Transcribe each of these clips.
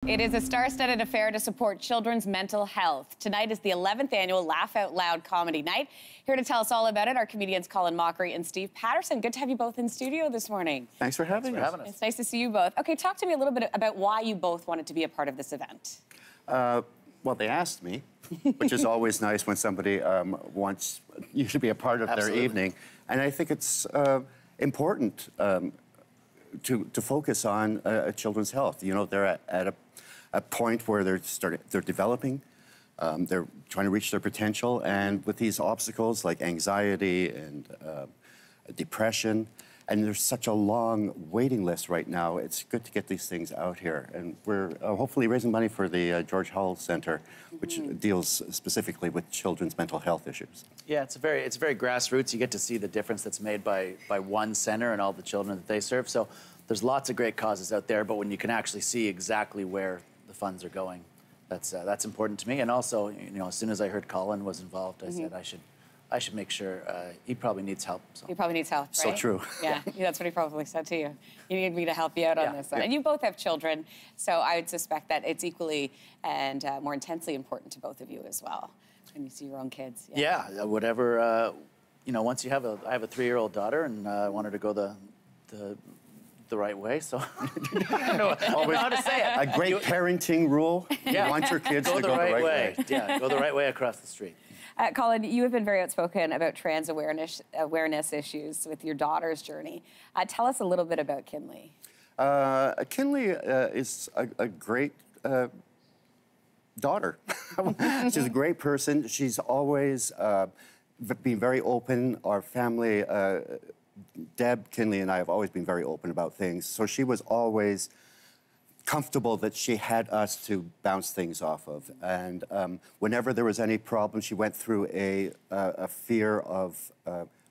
It is a star-studded affair to support children's mental health. Tonight is the 11th annual Laugh Out Loud Comedy Night. Here to tell us all about it are comedians Colin Mochrie and Steve Patterson. Good to have you both in studio this morning. Thanks for having us. It's nice to see you both. Okay, talk to me a little bit about why you both wanted to be a part of this event. Well, they asked me, which is always nice when somebody wants you to be a part of their evening. And I think it's important to focus on children's health. You know, they're at a point where they're developing, they're trying to reach their potential, and with these obstacles like anxiety and depression, and there's such a long waiting list right now, it's good to get these things out here. And we're hopefully raising money for the George Hull Center, which deals specifically with children's mental health issues. Yeah, it's very grassroots. You get to see the difference that's made by one center and all the children that they serve. So there's lots of great causes out there, but when you can actually see exactly where the funds are going, that's important to me. And also, you know, as soon as I heard Colin was involved, I said I should make sure he probably needs help. So. He probably needs help, right? So true. Yeah, that's what he probably said to you. You need me to help you out on this. And you both have children, so I would suspect that it's equally and more intensely important to both of you as well when you see your own kids. Yeah, whatever. You know, once you have I have a 3-year-old daughter, and I want her to go the right way, so I don't know how to say it. A great parenting rule. You want your kids to go the right way. Yeah, go the right way across the street. Colin, you have been very outspoken about trans awareness issues with your daughter's journey. Tell us a little bit about Kinley. Kinley is a great daughter. She's a great person. She's always been very open. Our family, Deb, Kinley, and I have always been very open about things. So she was always comfortable that she had us to bounce things off of. And whenever there was any problem, she went through a fear of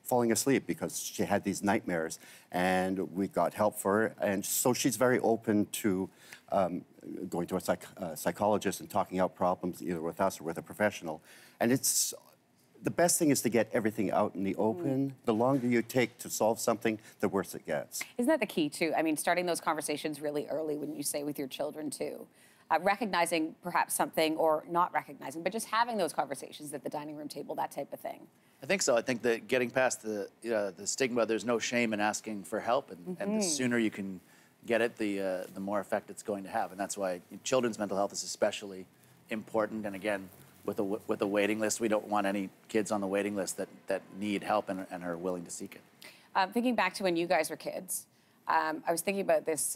falling asleep because she had these nightmares. And we got help for her. And so she's very open to going to a psychologist and talking out problems either with us or with a professional. And it's the best thing is to get everything out in the open. The longer you take to solve something, the worse it gets. Isn't that the key, too? I mean, starting those conversations really early when you say with your children, too. Recognizing perhaps something or not recognizing, but just having those conversations at the dining room table, that type of thing. I think so. I think that getting past the stigma, there's no shame in asking for help, and the sooner you can get it, the more effect it's going to have. And that's why children's mental health is especially important. And again, with a waiting list, we don't want any kids on the waiting list that need help and are willing to seek it. Thinking back to when you guys were kids, I was thinking about this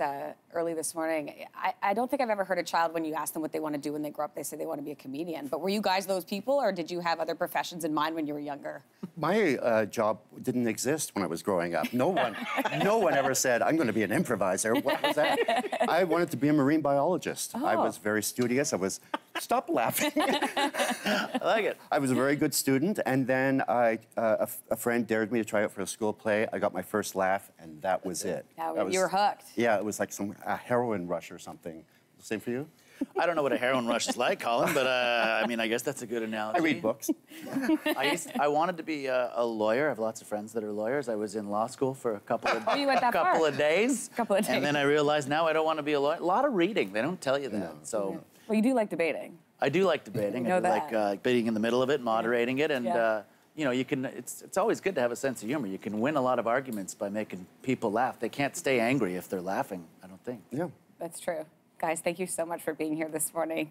early this morning. I don't think I've ever heard a child, when you ask them what they want to do when they grow up, they say they want to be a comedian. But were you guys those people, or did you have other professions in mind when you were younger? My job didn't exist when I was growing up. No one ever said, I'm going to be an improviser. What was that? I wanted to be a marine biologist. I was very studious. Stop laughing. I like it. I was a very good student, and then a friend dared me to try out for a school play. I got my first laugh, and that was it. You were hooked. Yeah, it was like a heroin rush or something. Same for you? I don't know what a heroin rush is like, Colin, but I mean, I guess that's a good analogy. I read books. I wanted to be a lawyer. I have lots of friends that are lawyers. I was in law school for a couple of days. And then I realized now I don't want to be a lawyer. A lot of reading. They don't tell you that. No. So. Well, you do like debating. I do like debating. I do like being in the middle of it, moderating it, and you know, you can. It's always good to have a sense of humor. You can win a lot of arguments by making people laugh. They can't stay angry if they're laughing, I don't think. Yeah. That's true. Guys, thank you so much for being here this morning.